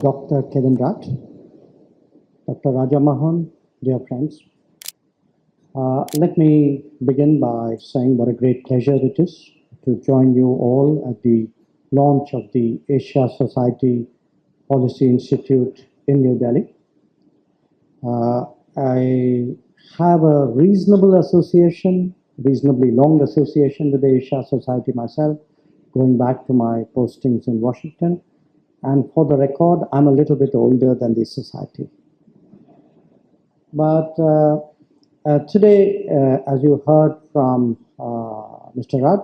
Dr. Kevin Rath, Dr. Raja Mahan, dear friends. Let me begin by saying what a great pleasure it is to join you all at the launch of the Asia Society Policy Institute in New Delhi. I have a reasonably long association with the Asia Society myself, going back to my postings in Washington. And for the record, I'm a little bit older than the society. But today, as you heard from Mr. Rudd,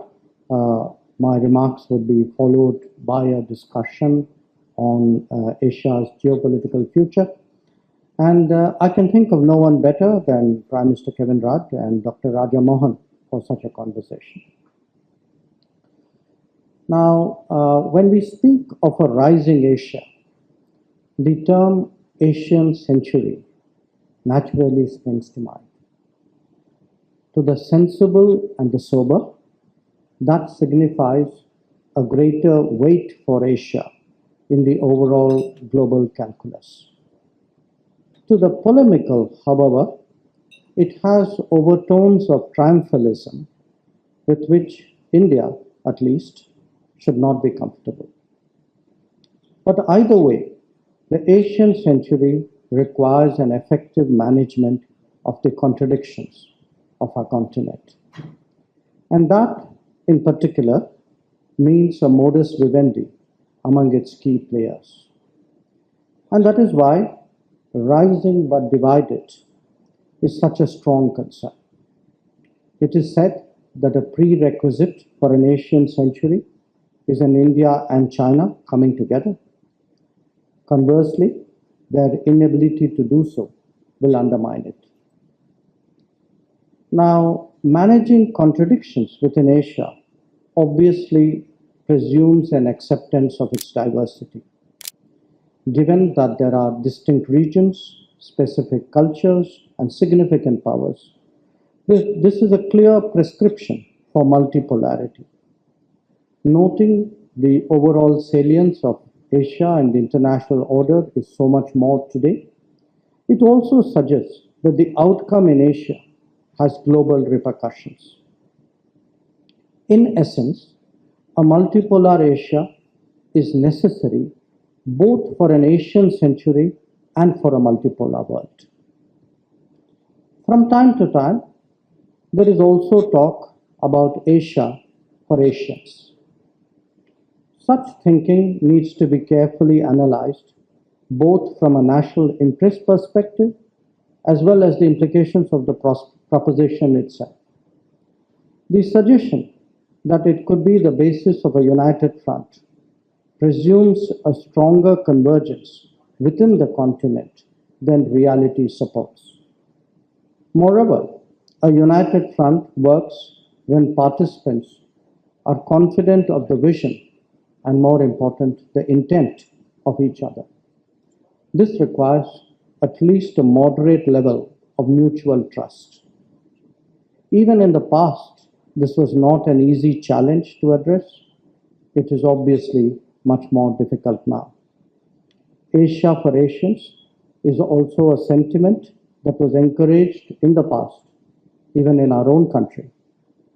my remarks would be followed by a discussion on Asia's geopolitical future. And I can think of no one better than Prime Minister Kevin Rudd and Dr. Raja Mohan for such a conversation. Now, when we speak of a rising Asia, the term Asian century naturally springs to mind. To the sensible and the sober, that signifies a greater weight for Asia in the overall global calculus. To the polemical, however, it has overtones of triumphalism with which India, at least, should not be comfortable. But either way, the Asian century requires an effective management of the contradictions of our continent. And that, in particular, means a modus vivendi among its key players. And that is why rising but divided is such a strong concern. It is said that a prerequisite for an Asian century is an India and China coming together. Conversely, their inability to do so will undermine it. Now, managing contradictions within Asia obviously presumes an acceptance of its diversity. Given that there are distinct regions, specific cultures, and significant powers, this is a clear prescription for multipolarity. Noting the overall salience of Asia and the international order is so much more today, it also suggests that the outcome in Asia has global repercussions. In essence, a multipolar Asia is necessary both for an Asian century and for a multipolar world. From time to time, there is also talk about Asia for Asians. Such thinking needs to be carefully analyzed, both from a national interest perspective as well as the implications of the proposition itself. The suggestion that it could be the basis of a united front presumes a stronger convergence within the continent than reality supports. Moreover, a united front works when participants are confident of the vision and, more important, the intent of each other. This requires at least a moderate level of mutual trust. Even in the past, this was not an easy challenge to address. It is obviously much more difficult now. Asia for Asians is also a sentiment that was encouraged in the past, even in our own country,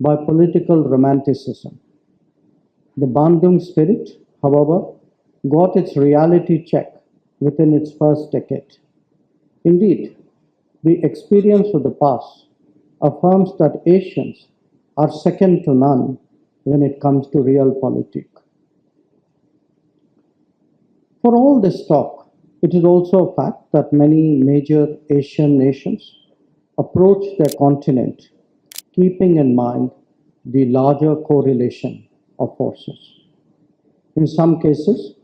by political romanticism. The Bandung spirit, however, got its reality check within its first decade. Indeed, the experience of the past affirms that Asians are second to none when it comes to realpolitik. For all this talk, it is also a fact that many major Asian nations approach their continent keeping in mind the larger correlation of forces. In some cases,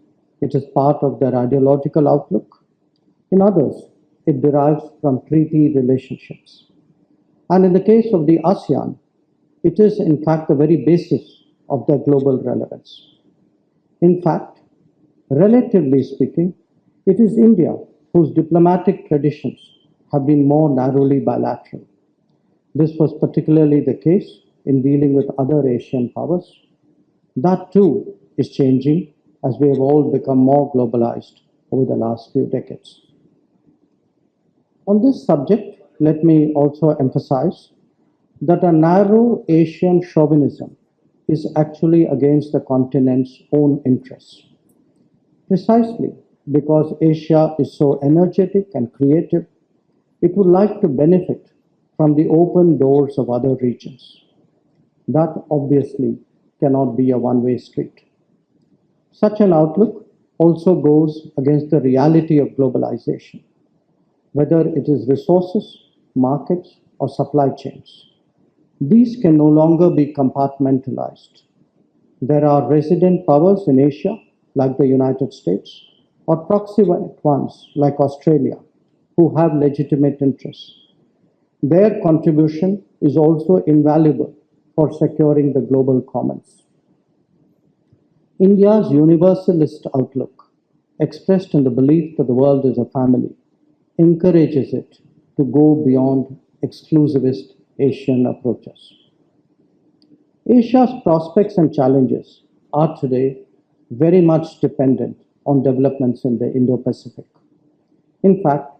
it is part of their ideological outlook. In others, it derives from treaty relationships. And in the case of the ASEAN, it is in fact the very basis of their global relevance. In fact, relatively speaking, it is India whose diplomatic traditions have been more narrowly bilateral. This was particularly the case in dealing with other Asian powers. That too is changing as we have all become more globalized over the last few decades. On this subject, let me also emphasize that a narrow Asian chauvinism is actually against the continent's own interests. Precisely because Asia is so energetic and creative, it would like to benefit from the open doors of other regions. That obviously cannot be a one-way street. Such an outlook also goes against the reality of globalization, whether it is resources, markets, or supply chains. These can no longer be compartmentalized. There are resident powers in Asia, like the United States, or proximate ones, like Australia, who have legitimate interests. Their contribution is also invaluable for securing the global commons. India's universalist outlook, expressed in the belief that the world is a family, encourages it to go beyond exclusivist Asian approaches. Asia's prospects and challenges are today very much dependent on developments in the Indo-Pacific. In fact,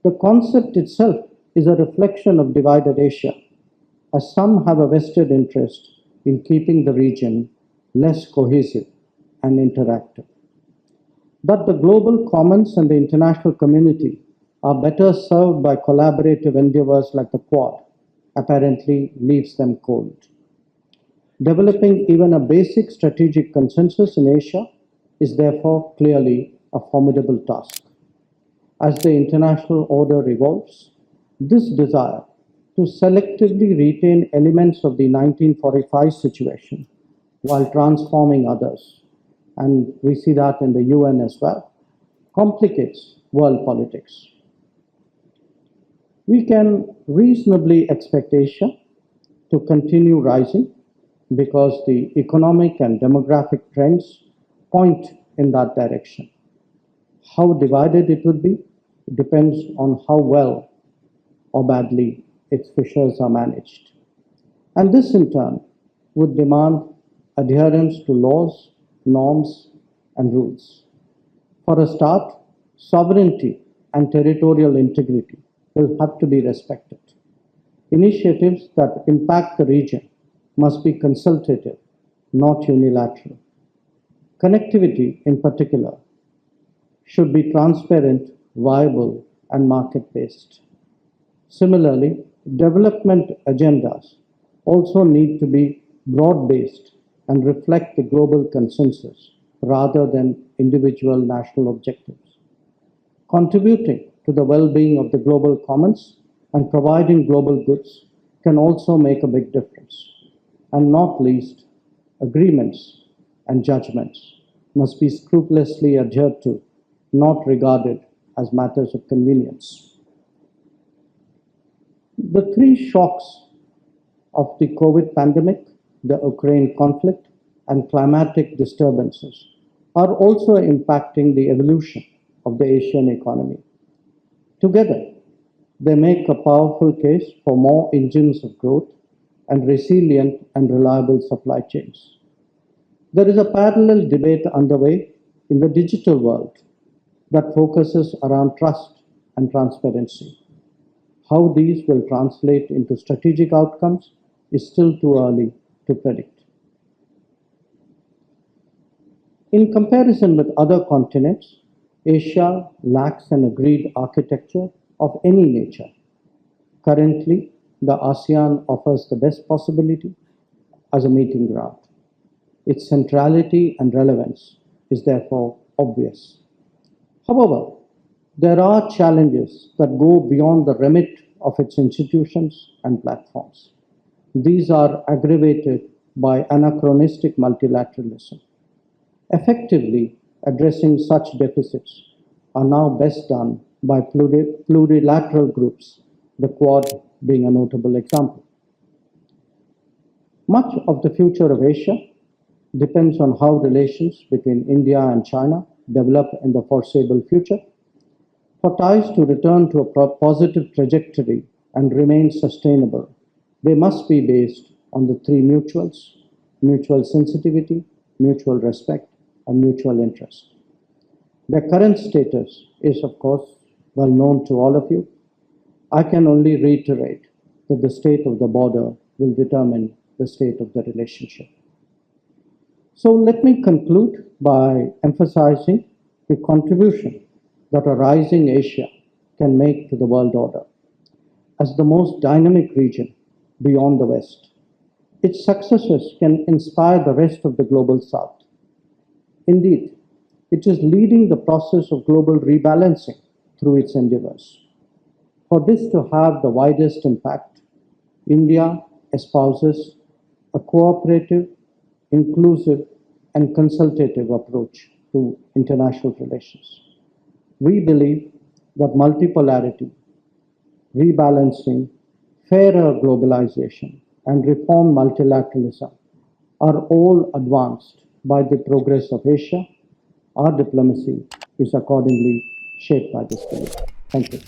the concept itself is a reflection of divided Asia, as some have a vested interest in keeping the region less cohesive and interactive. But the global commons and the international community are better served by collaborative endeavors like the Quad, apparently leaves them cold. Developing even a basic strategic consensus in Asia is therefore clearly a formidable task. As the international order evolves, this desire to selectively retain elements of the 1945 situation while transforming others, and we see that in the UN as well, complicates world politics. We can reasonably expect Asia to continue rising because the economic and demographic trends point in that direction. How divided it would be depends on how well or badly its fissures are managed. And this in turn would demand adherence to laws, norms, and rules. For a start, sovereignty and territorial integrity will have to be respected. Initiatives that impact the region must be consultative, not unilateral. Connectivity, in particular, should be transparent, viable, and market-based. Similarly, development agendas also need to be broad-based and reflect the global consensus rather than individual national objectives. Contributing to the well-being of the global commons and providing global goods can also make a big difference. And not least, agreements and judgments must be scrupulously adhered to, not regarded as matters of convenience. The three shocks of the COVID pandemic, the Ukraine conflict, and climatic disturbances are also impacting the evolution of the Asian economy. Together, they make a powerful case for more engines of growth and resilient and reliable supply chains. There is a parallel debate underway in the digital world that focuses around trust and transparency. How these will translate into strategic outcomes is still too early to predict. In comparison with other continents, Asia lacks an agreed architecture of any nature. Currently, the ASEAN offers the best possibility as a meeting ground. Its centrality and relevance is therefore obvious. However, there are challenges that go beyond the remit of its institutions and platforms. These are aggravated by anachronistic multilateralism. Effectively addressing such deficits are now best done by plurilateral groups, the Quad being a notable example. Much of the future of Asia depends on how relations between India and China develop in the foreseeable future. For ties to return to a positive trajectory and remain sustainable, they must be based on the three mutuals: mutual sensitivity, mutual respect, and mutual interest. Their current status is, of course, well known to all of you. I can only reiterate that the state of the border will determine the state of the relationship. So let me conclude by emphasizing the contribution that a rising Asia can make to the world order. As the most dynamic region beyond the West, its successes can inspire the rest of the global South. Indeed, it is leading the process of global rebalancing through its endeavors. For this to have the widest impact, India espouses a cooperative, inclusive, and consultative approach to international relations. We believe that multipolarity, rebalancing, fairer globalization, and reform multilateralism are all advanced by the progress of Asia. Our diplomacy is accordingly shaped by this belief. Thank you.